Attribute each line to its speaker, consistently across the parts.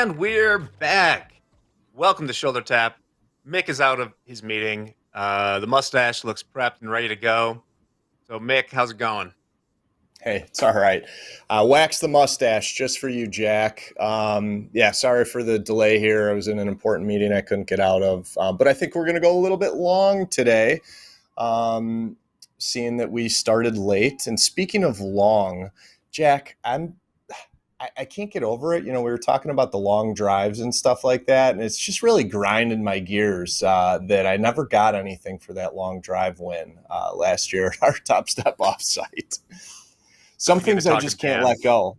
Speaker 1: And we're back. Welcome to Shoulder Tap. Mick is out of his meeting. The mustache looks prepped and ready to go. So, Mick, how's it going?
Speaker 2: Hey, it's all right. Wax the mustache just for you, Jack. Yeah, sorry for the delay here. I was in an important meeting I couldn't get out of. But I think we're going to go a little bit long today, um, seeing that we started late. And speaking of long, Jack, I can't get over it. We were talking about the long drives and stuff like that, and it's just really grinding my gears that I never got anything for that long drive win last year at our Topstep offsite.
Speaker 1: Oh,
Speaker 2: Some
Speaker 1: you gonna
Speaker 2: things I
Speaker 1: talk to
Speaker 2: just can't let
Speaker 1: Dan?
Speaker 2: go.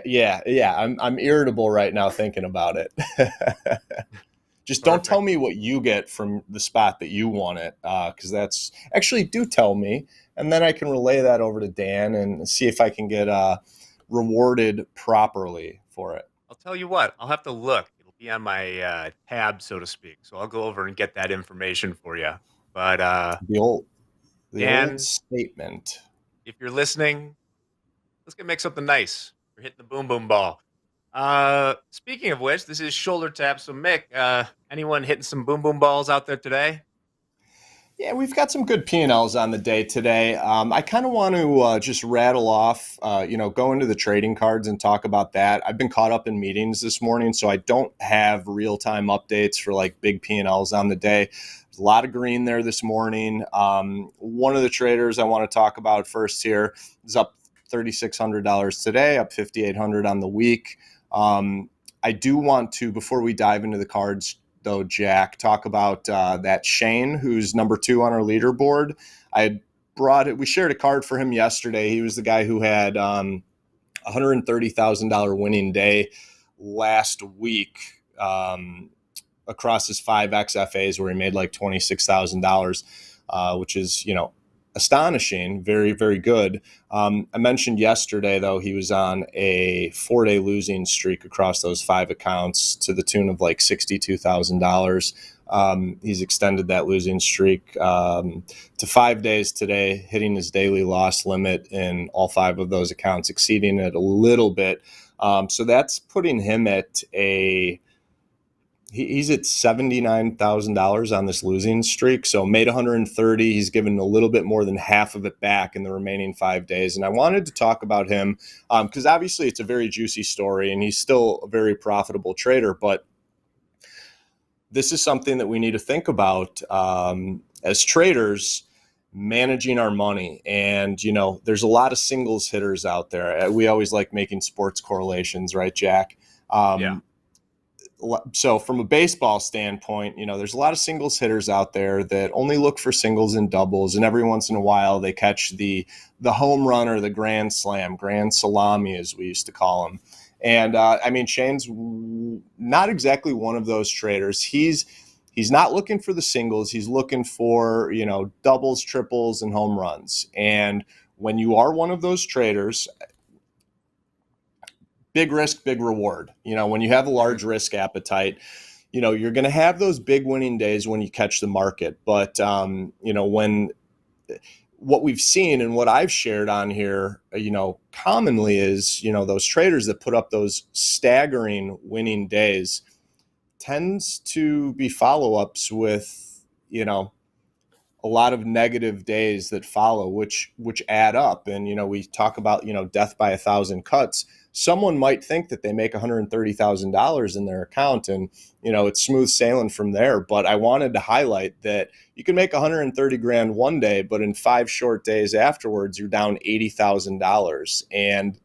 Speaker 2: Yeah. I'm irritable right now thinking about it. Just don't tell
Speaker 1: Perfect.
Speaker 2: me what you get from the spot that you won it, because that's actually do tell me, and then I can relay that over to Dan and see if I can get rewarded properly for it.
Speaker 1: I'll tell you what, I'll have to look. It'll be on my tab, so to speak. So I'll go over and get that information for you. But
Speaker 2: The old the old
Speaker 1: Dan,
Speaker 2: statement.
Speaker 1: if you're listening, let's go make something nice. We're hitting the boom boom ball. Speaking of which, this is Shoulder Tap. So, Mick, anyone hitting some boom boom balls out there today?
Speaker 2: Yeah, we've got some good P&Ls on the day today. I kind of want to just rattle off, go into the trading cards and talk about that. I've been caught up in meetings this morning, so I don't have real-time updates for like big P&Ls on the day. There's a lot of green there this morning. One of the traders I want to talk about first here is up $3,600 today, up $5,800 on the week. I do want to, before we dive into the cards, though, Jack, talk about that Shane, who's number 2 on our leaderboard. I had brought it. We shared a card for him yesterday. He was the guy who had $130,000 winning day last week across his 5 XFAs, where he made like $26,000, which is astonishing, very, very good. I mentioned yesterday, though, he was on a 4-day losing streak across those 5 accounts to the tune of like $62,000. He's extended that losing streak to 5 days today, hitting his daily loss limit in all 5 of those accounts, exceeding it a little bit. So that's putting him at he's at $79,000 on this losing streak. So made 130. He's given a little bit more than half of it back in the remaining 5 days. And I wanted to talk about him because obviously it's a very juicy story and he's still a very profitable trader. But this is something that we need to think about as traders, managing our money. And, there's a lot of singles hitters out there. We always like making sports correlations, right, Jack?
Speaker 1: Yeah.
Speaker 2: So from a baseball standpoint, there's a lot of singles hitters out there that only look for singles and doubles, and every once in a while they catch the home run or the grand slam, grand salami as we used to call them. And Shane's not exactly one of those traders. He's not looking for the singles. He's looking for doubles, triples, and home runs. And when you are one of those traders, big risk, big reward. When you have a large risk appetite, you're going to have those big winning days when you catch the market. But, when what we've seen and what I've shared on here, commonly is, those traders that put up those staggering winning days tends to be follow-ups with, a lot of negative days that follow, which add up. And we talk about death by 1,000 cuts. Someone might think that they make $130,000 in their account, and it's smooth sailing from there. But I wanted to highlight that you can make 130 grand one day, but in 5 short days afterwards, you're down $80,000. And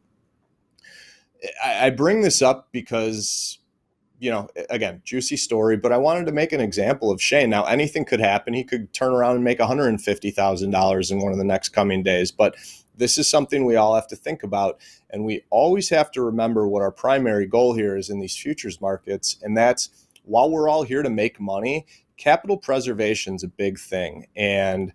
Speaker 2: I bring this up because again, juicy story, but I wanted to make an example of Shane. Now, anything could happen. He could turn around and make $150,000 in one of the next coming days, but this is something we all have to think about. And we always have to remember what our primary goal here is in these futures markets. And that's, while we're all here to make money, capital preservation is a big thing. And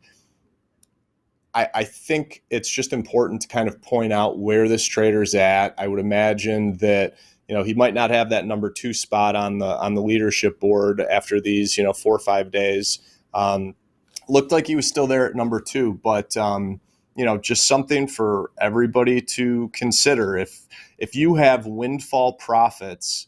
Speaker 2: I think it's just important to kind of point out where this trader's at. I would imagine that he might not have that number 2 spot on the leadership board after these 4 or 5 days. Looked like he was still there at number 2, but just something for everybody to consider. If you have windfall profits,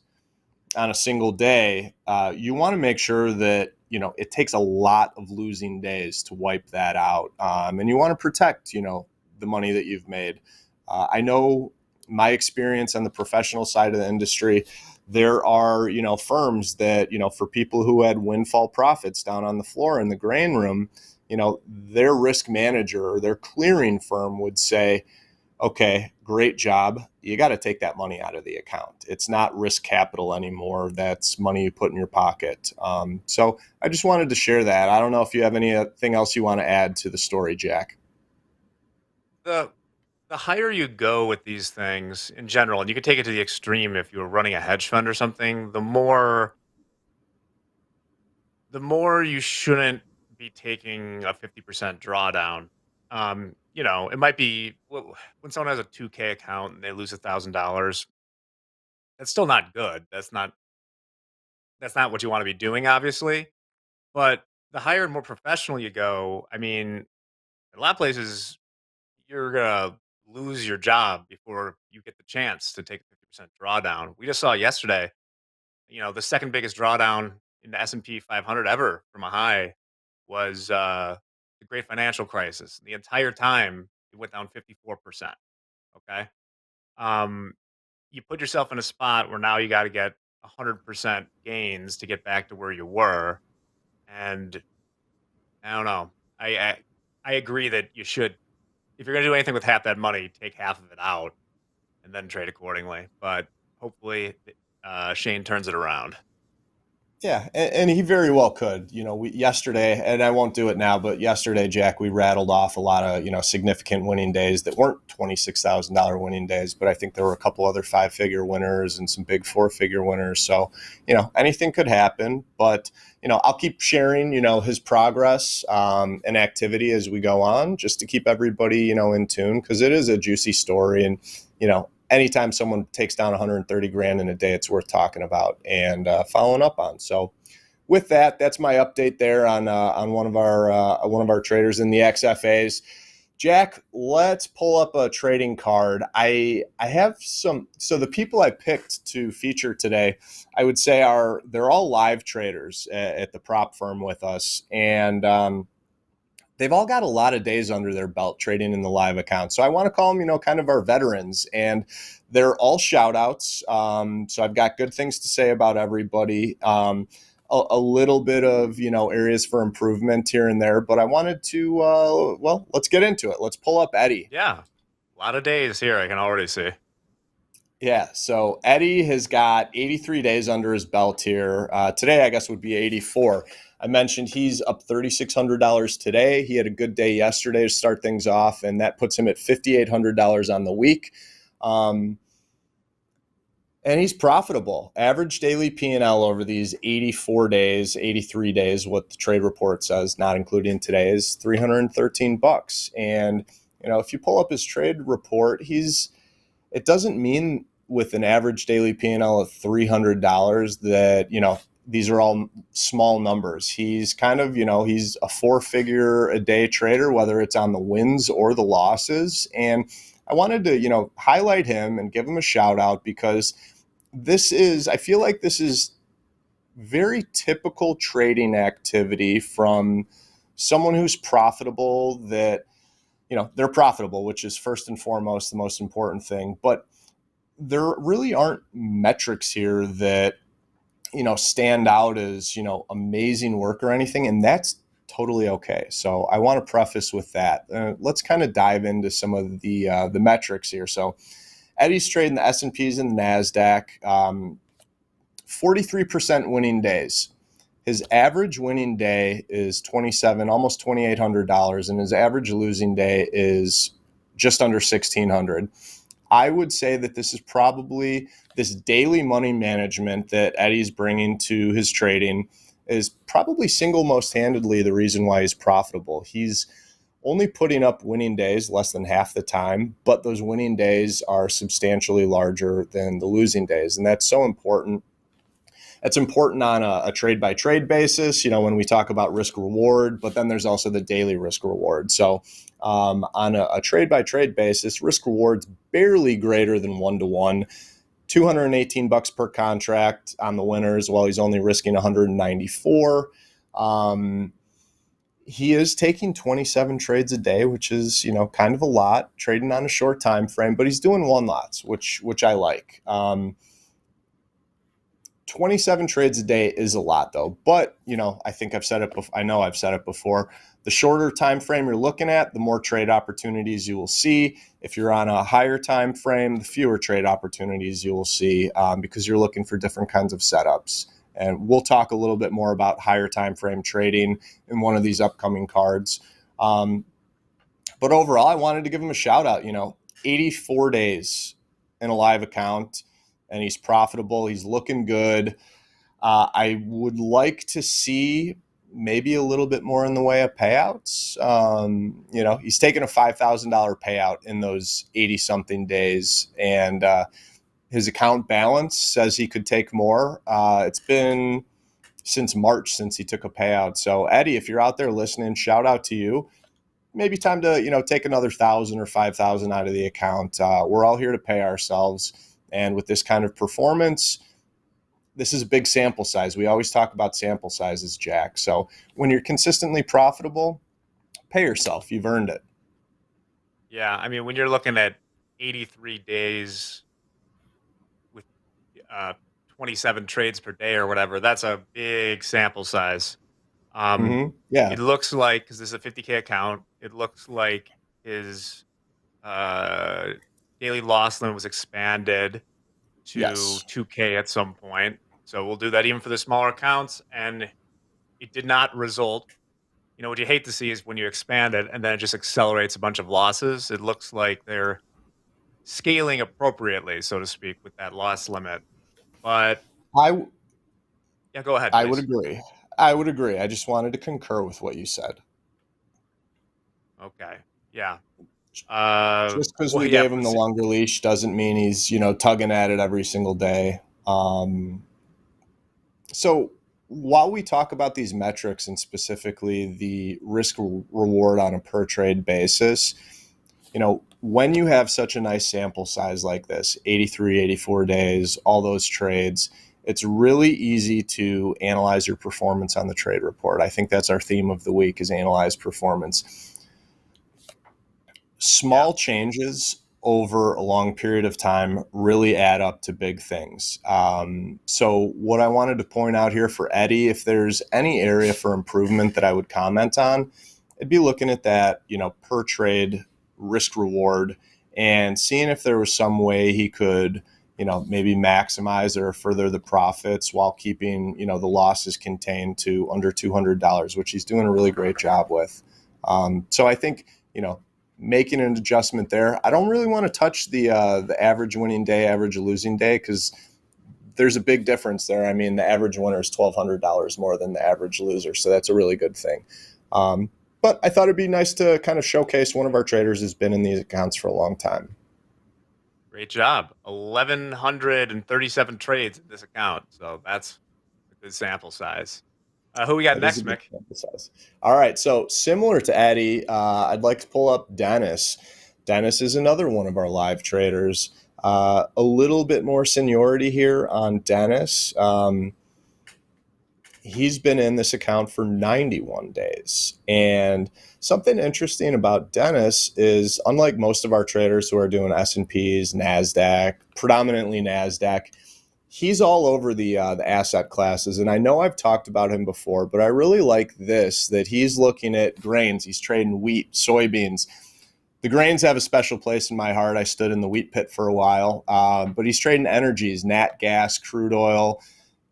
Speaker 2: on a single day, you want to make sure that it takes a lot of losing days to wipe that out, and you want to protect the money that you've made. I know my experience on the professional side of the industry. There are firms that for people who had windfall profits down on the floor in the grain room, their risk manager or their clearing firm would say, okay, great job. You got to take that money out of the account. It's not risk capital anymore. That's money you put in your pocket. So I just wanted to share that. I don't know if you have anything else you want to add to the story, Jack.
Speaker 1: The the higher you go with these things in general, and you can take it to the extreme if you were running a hedge fund or something, the more you shouldn't be taking a 50% drawdown. It might be when someone has a 2K account and they lose $1,000, that's still not good. That's not what you want to be doing, obviously. But the higher and more professional you go, I mean, a lot of places you're gonna lose your job before you get the chance to take a 50% drawdown. We just saw yesterday, the second biggest drawdown in the S&P 500 ever from a high was the great financial crisis. The entire time it went down 54%. Okay. Um, you put yourself in a spot where now you got to get 100% gains to get back to where you were. And I don't know. I agree that you should, if you're going to do anything with half that money, take half of it out and then trade accordingly. But hopefully, Shane turns it around.
Speaker 2: Yeah, and he very well could. Yesterday, and I won't do it now, but yesterday, Jack, we rattled off a lot of significant winning days that weren't $26,000 winning days, but I think there were a couple other 5-figure winners and some big 4-figure winners. So anything could happen, but I'll keep sharing his progress and activity as we go on, just to keep everybody in tune, because it is a juicy story, and anytime someone takes down 130 grand in a day, it's worth talking about and following up on. So with that, that's my update there on one of our traders in the XFAs. Jack, let's pull up a trading card. I have some. So the people I picked to feature today, I would say they're all live traders at the prop firm with us, and they've all got a lot of days under their belt trading in the live account. So I want to call them, kind of our veterans, and they're all shout outs. So I've got good things to say about everybody. A little bit of, areas for improvement here and there, but I wanted to, let's get into it. Let's pull up Eddie.
Speaker 1: Yeah, a lot of days here. I can already see.
Speaker 2: Yeah, so Eddie has got 83 days under his belt here. Today, I guess, would be 84. I mentioned he's up $3,600 today. He had a good day yesterday to start things off, and that puts him at $5,800 on the week. And he's profitable. Average daily P&L over these 84 days, 83 days, what the trade report says, not including today, is $313. And, if you pull up his trade report, it doesn't mean with an average daily P&L of $300 that, these are all small numbers. He's kind of, he's a 4-figure a day trader, whether it's on the wins or the losses. And I wanted to, highlight him and give him a shout out, because I feel like this is very typical trading activity from someone who's profitable, that, they're profitable, which is first and foremost the most important thing. But there really aren't metrics here that stand out as amazing work or anything, and that's totally okay. So I want to preface with that. Let's kind of dive into some of the metrics here. So Eddie's trading the S&Ps and the Nasdaq, 43% winning days. His average winning day is almost $2,800, and his average losing day is just under $1,600. I would say that this is probably this daily money management that Eddie's bringing to his trading is probably single most handedly the reason why he's profitable. He's only putting up winning days less than half the time, but those winning days are substantially larger than the losing days. And that's so important. It's important on a trade by trade basis, when we talk about risk reward, but then there's also the daily risk reward. So on a trade by trade basis, risk reward's barely greater than 1-to-1. $218 per contract on the winners, while he's only risking 194. He is taking 27 trades a day, which is, kind of a lot, trading on a short time frame, but he's doing one lots, which I like. 27 trades a day is a lot, though. But, I think I've said it before. I know I've said it before. The shorter time frame you're looking at, the more trade opportunities you will see. If you're on a higher time frame, the fewer trade opportunities you will see, because you're looking for different kinds of setups. And we'll talk a little bit more about higher time frame trading in one of these upcoming cards. But overall, I wanted to give him a shout out. 84 days in a live account, and he's profitable. He's looking good. I would like to see maybe a little bit more in the way of payouts. He's taken a $5,000 payout in those 80-something days, and his account balance says he could take more. It's been since March since he took a payout. So, Eddie, if you're out there listening, shout out to you. Maybe time to take another 1,000 or 5,000 out of the account. We're all here to pay ourselves, and with this kind of performance, this is a big sample size. We always talk about sample sizes, Jack. So when you're consistently profitable, pay yourself. You've earned it.
Speaker 1: Yeah, I mean, when you're looking at 83 days with uh, 27 trades per day or whatever, that's a big sample size. Um,
Speaker 2: Yeah.
Speaker 1: it looks like, because this is a 50K account, it looks like his uh, daily loss limit was expanded to
Speaker 2: Yes.
Speaker 1: 2K at some point. So we'll do that even for the smaller accounts. And it did not result. What you hate to see is when you expand it and then it just accelerates a bunch of losses. It looks like they're scaling appropriately, so to speak, with that loss limit. But
Speaker 2: I
Speaker 1: yeah, go ahead,
Speaker 2: I would
Speaker 1: please.
Speaker 2: agree. I would agree. I just wanted to concur with what you said.
Speaker 1: Okay. Yeah.
Speaker 2: Just because
Speaker 1: Well,
Speaker 2: we
Speaker 1: yeah.
Speaker 2: gave him the longer leash doesn't mean he's, tugging at it every single day. So while we talk about these metrics and specifically the risk reward on a per trade basis, when you have such a nice sample size like this, 83, 84 days, all those trades, it's really easy to analyze your performance on the trade report. I think that's our theme of the week, is analyze performance.
Speaker 1: Yeah.
Speaker 2: Small changes over a long period of time really add up to big things. So what I wanted to point out here for Eddie, if there's any area for improvement that I would comment on, I'd be looking at that, per trade risk reward and seeing if there was some way he could, maybe maximize or further the profits while keeping, the losses contained to under $200, which he's doing a really great job with. So I think, making an adjustment there. I don't really want to touch the average winning day, average losing day, because there's a big difference there. I mean, the average winner is $1,200 more than the average loser, so that's a really good thing. But I thought it'd be nice to kind of showcase one of our traders has been in these accounts for a long time.
Speaker 1: Great job. 1,137 trades in this account. So that's a good sample size. Who we got
Speaker 2: That is a
Speaker 1: next,
Speaker 2: good
Speaker 1: Mick?
Speaker 2: sample size. All right, so similar to Addy, I'd like to pull up Dennis. Dennis is another one of our live traders. A little bit more seniority here on Dennis. He's been in this account for 91 days. And something interesting about Dennis is, unlike most of our traders who are doing S&Ps, NASDAQ, predominantly NASDAQ, he's all over the asset classes. And I know I've talked about him before, but I really like this, that he's looking at grains. He's trading wheat, soybeans. The grains have a special place in my heart. I stood in the wheat pit for a while, but he's trading energies, nat gas, crude oil,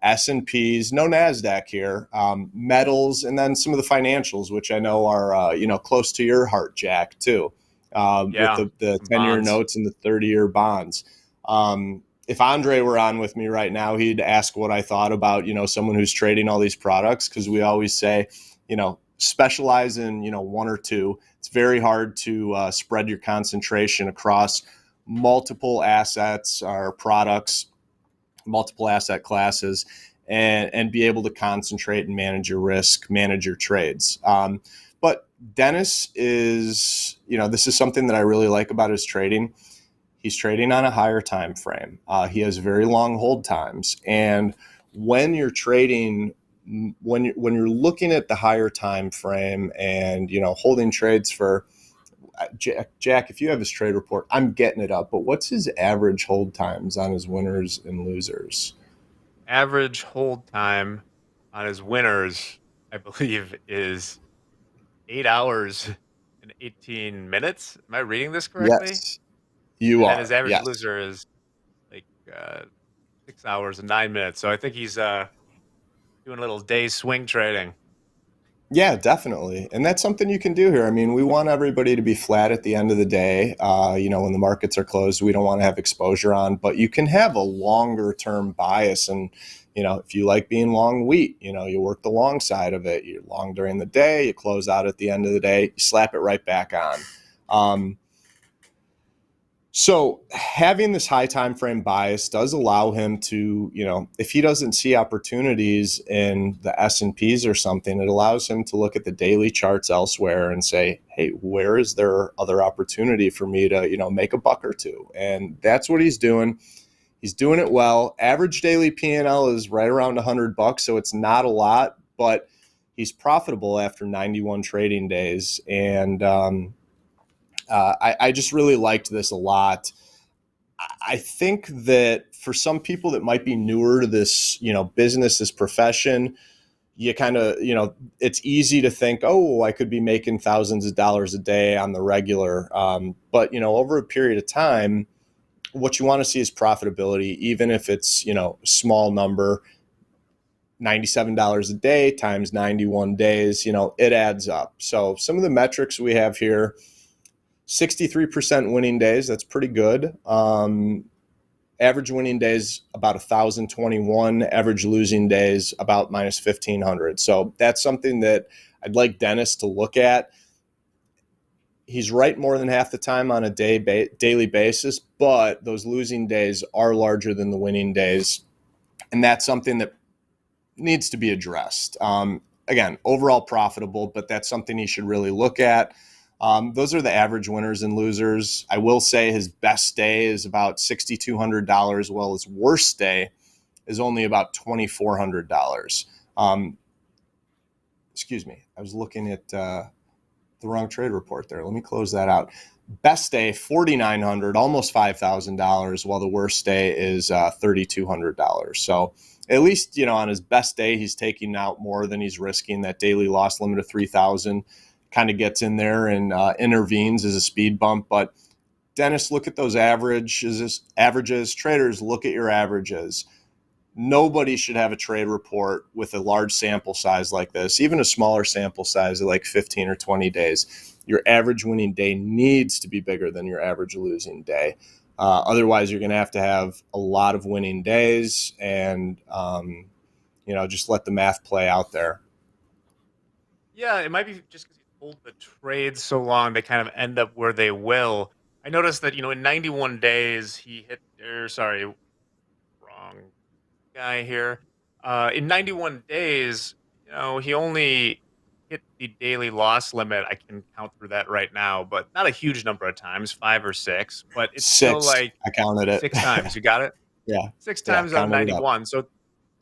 Speaker 2: S&Ps, no NASDAQ here, metals, and then some of the financials, which I know are, close to your heart, Jack, too, with
Speaker 1: Yeah.
Speaker 2: the
Speaker 1: Some
Speaker 2: 10-year
Speaker 1: bonds.
Speaker 2: notes and the 30-year bonds. If Andre were on with me right now, he'd ask what I thought about, someone who's trading all these products, because we always say, specialize in, one or two. It's very hard to spread your concentration across multiple assets or products, multiple asset classes, and be able to concentrate and manage your risk, manage your trades. But Dennis is, this is something that I really like about his trading. He's trading on a higher time frame. He has very long hold times, and when you're trading, when you're looking at the higher time frame, and holding trades for Jack, if you have his trade report, I'm getting it up. But what's his average hold times on his winners and losers?
Speaker 1: Average hold time on his winners, I believe, is 8 hours and 18 minutes. Am I reading this correctly?
Speaker 2: Yes, you
Speaker 1: And then his
Speaker 2: are.
Speaker 1: average
Speaker 2: Yes.
Speaker 1: loser is like 6 hours and 9 minutes. So I think he's doing a little day swing trading.
Speaker 2: Yeah, definitely. And that's something you can do here. I mean, we want everybody to be flat at the end of the day. When the markets are closed, we don't want to have exposure on, but you can have a longer term bias. And, if you like being long wheat, you work the long side of it. You're long during the day, you close out at the end of the day, you slap it right back on. So having this high time frame bias does allow him to, if he doesn't see opportunities in the S&Ps or something, it allows him to look at the daily charts elsewhere and say, hey, where is there other opportunity for me to, make a buck or two? And that's what he's doing. He's doing it well. Average daily P&L is right around $100, so it's not a lot, but he's profitable after 91 trading days. And I just really liked this a lot. I think that for some people that might be newer to this, business, this profession, you kind of, it's easy to think, oh, I could be making thousands of dollars a day on the regular. But, over a period of time, what you want to see is profitability, even if it's, a small number. $97 a day times 91 days, it adds up. So some of the metrics we have here: 63% winning days. That's pretty good. Average winning days about 1,021. Average losing days about minus 1,500. So that's something that I'd like Dennis to look at. He's right more than half the time on a daily basis, but those losing days are larger than the winning days, and that's something that needs to be addressed. Again, overall profitable, but that's something he should really look at. Those are the average winners and losers. I will say his best day is about $6,200, while his worst day is only about $2,400. Excuse me, I was looking at the wrong trade report there. Let me close that out. Best day, $4,900, almost $5,000, while the worst day is $3,200. So at least, on his best day, he's taking out more than he's risking. That daily loss limit of 3,000 kind of gets in there and intervenes as a speed bump. But Dennis, look at those averages. Traders, look at your averages. Nobody should have a trade report with a large sample size like this, even a smaller sample size of like 15 or 20 days. Your average winning day needs to be bigger than your average losing day. Otherwise, you're going to have a lot of winning days, and just let the math play out there.
Speaker 1: Yeah, it might be just because he's hold the trades so long, they kind of end up where they will. I noticed that, in 91 days, he hit, sorry, wrong guy here. In 91 days, he only hit the daily loss limit. I can count through that right now, but not a huge number of times, 5 or 6, but it's still
Speaker 2: Six,
Speaker 1: like
Speaker 2: I counted it.
Speaker 1: 6 times. You got it?
Speaker 2: Yeah,
Speaker 1: 6
Speaker 2: yeah,
Speaker 1: times out of
Speaker 2: counted it up.
Speaker 1: 91. So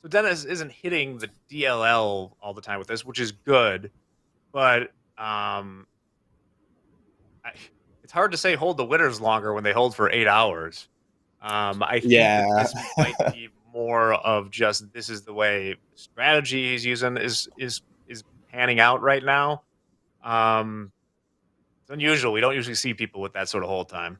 Speaker 1: Dennis isn't hitting the DLL all the time with this, which is good, but I, it's hard to say hold the winners longer when they hold for 8 hours. I think that
Speaker 2: Yeah.
Speaker 1: this might be more of just this is the way the strategy he's using is panning out right now. Um, it's unusual. We don't usually see people with that sort of hold time.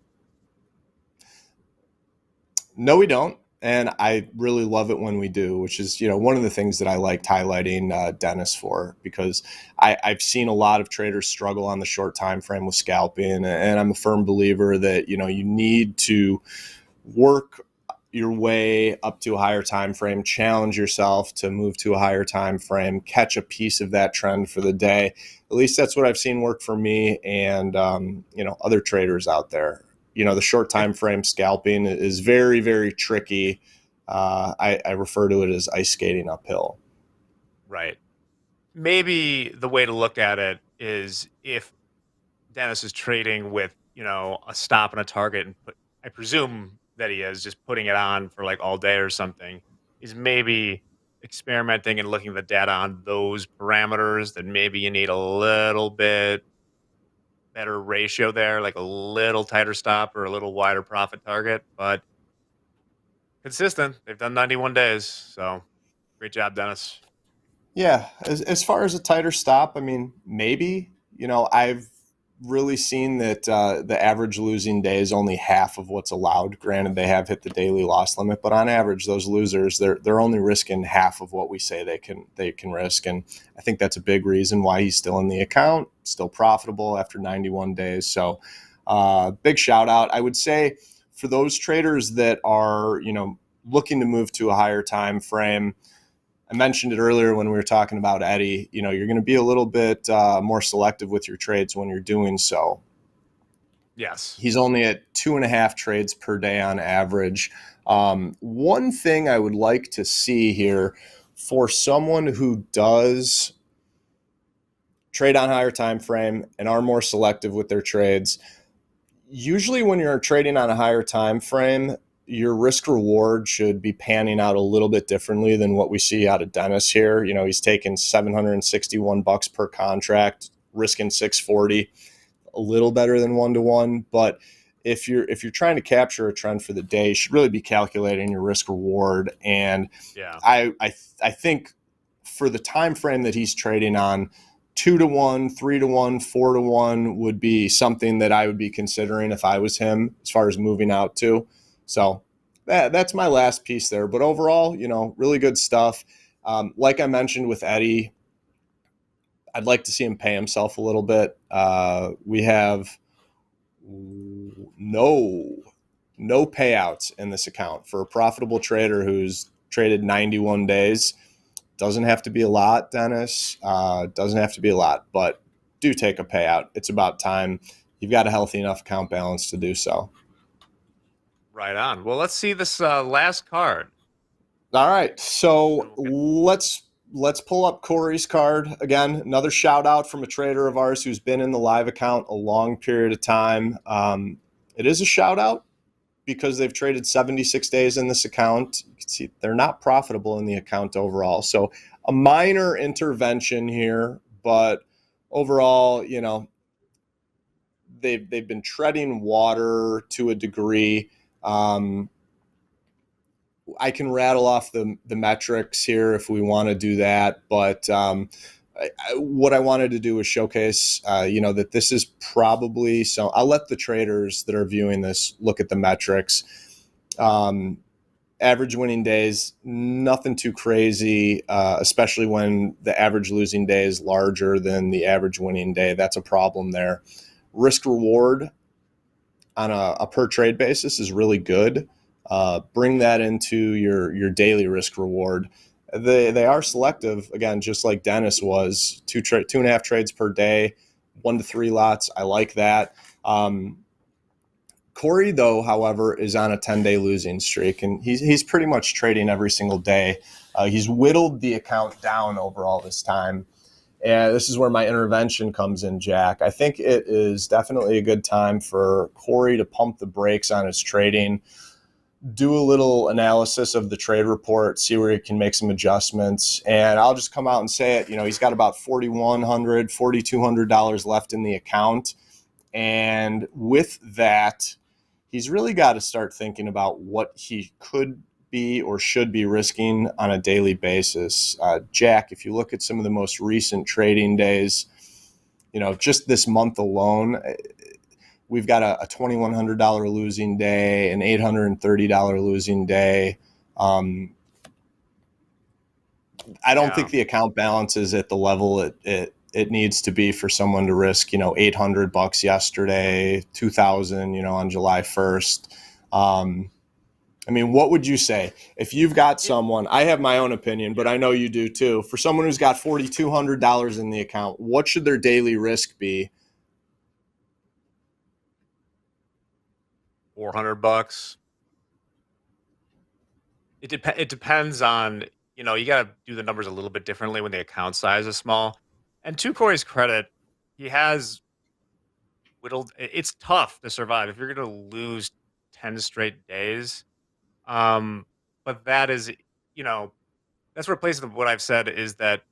Speaker 2: No, we don't. And I really love it when we do, which is, one of the things that I liked highlighting Dennis for, because I've seen a lot of traders struggle on the short time frame with scalping. And I'm a firm believer that, you need to work your way up to a higher time frame, challenge yourself to move to a higher time frame, catch a piece of that trend for the day. At least that's what I've seen work for me and other traders out there. The short
Speaker 1: If
Speaker 2: time frame scalping is very, very tricky. I refer to it as ice skating uphill.
Speaker 1: right, maybe the way to look at it is if Dennis is trading with a stop and a target, and put. I presume that he is just putting it on for like all day or something, is maybe experimenting and looking at the data on those parameters. That maybe you need a little bit better ratio there, like a little tighter stop or a little wider profit target, but consistent. They've done 91 days. So great job, Dennis.
Speaker 2: Yeah, as far as a tighter stop, I mean, maybe. I've really seen that the average losing day is only half of what's allowed. Granted, they have hit the daily loss limit, but on average, those losers they're only risking half of what we say they can risk, and I think that's a big reason why he's still in the account, still profitable after 91 days. So, big shout out. I would say for those traders that are looking to move to a higher time frame. I mentioned it earlier when we were talking about Eddie. You're going to be a little bit more selective with your trades when you're doing so.
Speaker 1: Yes.
Speaker 2: He's only at 2.5 trades per day on average. One thing I would like to see here for someone who does trade on higher time frame and are more selective with their trades, usually when you're trading on a higher time frame, your risk reward should be panning out a little bit differently than what we see out of Dennis here. He's taking $761 per contract, risking 640, a little better than 1-to-1. But if you're trying to capture a trend for the day, you should really be calculating your risk reward. And
Speaker 1: Yeah.
Speaker 2: I think for the time frame that he's trading on, 2-to-1, 3-to-1, 4-to-1 would be something that I would be considering if I was him as far as moving out to. So that's my last piece there. But overall, really good stuff. Like I mentioned with Eddie, I'd like to see him pay himself a little bit. We have no payouts in this account for a profitable trader who's traded 91 days. Doesn't have to be a lot, Dennis. Doesn't have to be a lot, but do take a payout. It's about time. You've got a healthy enough account balance to do so.
Speaker 1: Right on. Well, let's see this last card.
Speaker 2: All right,
Speaker 1: And
Speaker 2: so
Speaker 1: we'll get
Speaker 2: let's pull up Corey's card again. Another shout out from a trader of ours who's been in the live account a long period of time. It is a shout out because they've traded 76 days in this account. You can see they're not profitable in the account overall. So a minor intervention here, but overall, they've been treading water to a degree. I can rattle off the metrics here if we want to do that, but what I wanted to do was showcase, that this is probably so. I'll let the traders that are viewing this look at the metrics. Um, Average winning days, nothing too crazy, especially when the average losing day is larger than the average winning day. That's a problem there. Risk reward on a per trade basis is really good. Bring that into your daily risk reward. They are selective again, just like Dennis was. 2.5 trades per day, 1 to 3 lots. I like that. Corey, though, however, is on a 10-day losing streak, and he's pretty much trading every single day. He's whittled the account down over all this time. And this is where my intervention comes in, Jack. I think it is definitely a good time for Corey to pump the brakes on his trading, do a little analysis of the trade report, see where he can make some adjustments. And I'll just come out and say it. He's got about $4,100, $4,200 left in the account. And with that, he's really got to start thinking about what he could be or should be risking on a daily basis. Jack, if you look at some of the most recent trading days, just this month alone, we've got a $2,100 losing day, an $830 losing day. I don't
Speaker 1: yeah.
Speaker 2: think the account balance is at the level it needs to be for someone to risk, $800 yesterday, 2,000, on July 1st. I mean, what would you say if you've got
Speaker 1: It,
Speaker 2: someone? I have my own opinion, but
Speaker 1: yeah.
Speaker 2: I know you do too. For someone who's got $4,200 in the account, what should their daily risk be?
Speaker 1: $400. It depends on, you got to do the numbers a little bit differently when the account size is small. And to Corey's credit, he has it's tough to survive if you're going to lose 10 straight days. Um, but that is, you know, that's replaced with what I've said is that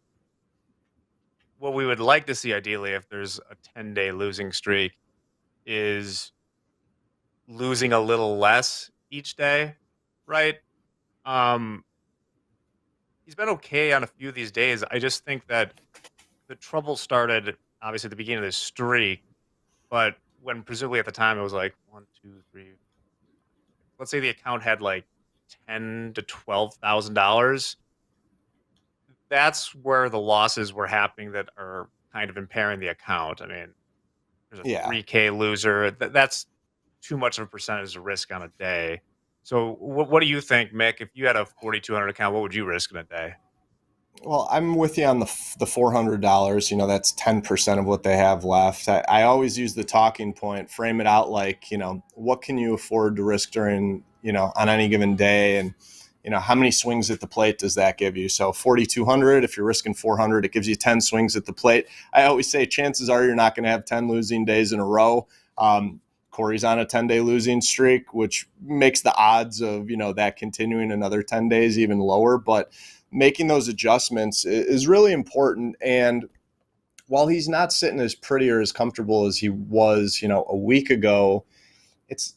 Speaker 1: what we would like to see ideally if there's a 10-day losing streak is losing a little less each day, right? Um, he's been okay on a few of these days. I just think that the trouble started obviously at the beginning of this streak, but when presumably at the time it was like one, two, three, let's say the account had like $10,000 to $12,000. That's where the losses were happening that are kind of impairing the account. I mean, there's a
Speaker 2: Yeah.
Speaker 1: 3K loser. That's too much of a percentage of risk on a day. So, what do you think, Mick? If you had a 4,200 account, what would you risk in a day?
Speaker 2: Well, I'm with you on the $400. That's 10% of what they have left. I always use the talking point, frame it out like, what can you afford to risk during, on any given day, and how many swings at the plate does that give you? So 4,200. If you're risking 400, it gives you 10 swings at the plate. I always say chances are you're not going to have 10 losing days in a row. Corey's on a 10-day losing streak, which makes the odds of that continuing another 10 days even lower, but making those adjustments is really important. And while he's not sitting as pretty or as comfortable as he was, a week ago, it's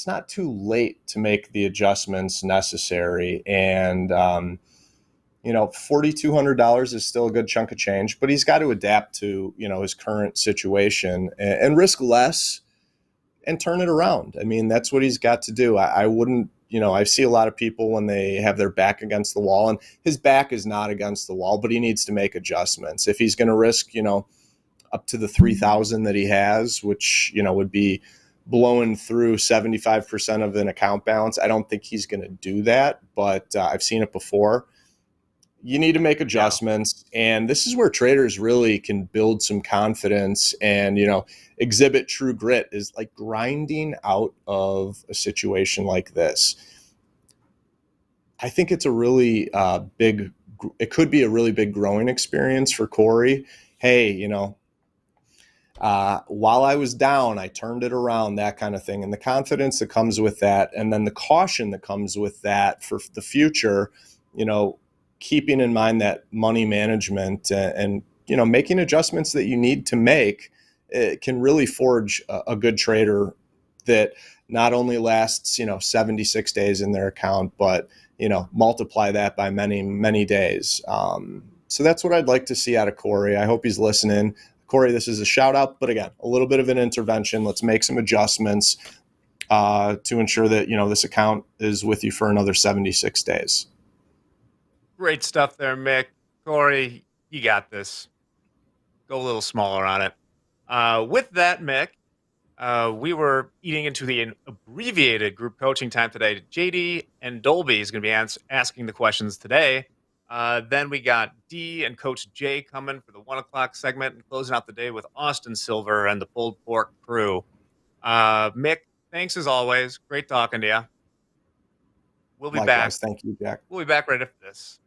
Speaker 2: not too late to make the adjustments necessary. And $4,200 is still a good chunk of change, but he's got to adapt to his current situation and risk less and turn it around. I mean, that's what he's got to do. I wouldn't, I see a lot of people when they have their back against the wall, and his back is not against the wall, but he needs to make adjustments. If he's going to risk, up to the 3,000 that he has, which, would be blowing through 75% of an account balance, I don't think he's going to do that, but I've seen it before. You need to make
Speaker 1: Yeah.
Speaker 2: adjustments, and this is where traders really can build some confidence and exhibit true grit, is like grinding out of a situation like this. I think it's a really big, it could be a really big growing experience for Corey. Hey, while I was down, I turned it around, that kind of thing. And the confidence that comes with that, and then the caution that comes with that for the future, you know, keeping in mind that money management and making adjustments that you need to make, it can really forge a good trader that not only lasts, 76 days in their account, but, multiply that by many, many days. So that's what I'd like to see out of Corey. I hope he's listening. Corey, this is a shout out, but again, a little bit of an intervention. Let's make some adjustments to ensure that this account is with you for another 76 days.
Speaker 1: Great stuff there, Mick. Corey, you got this. Go a little smaller on it. With that, Mick, we were eating into the abbreviated group coaching time today. JD and Dolby is going to be asking the questions today. Then we got D and Coach J coming for the 1 o'clock segment and closing out the day with Austin Silver and the pulled pork crew. Mick, thanks as always. Great talking to you. We'll be back.
Speaker 2: Likewise, thank you, Jack.
Speaker 1: We'll be back right after this.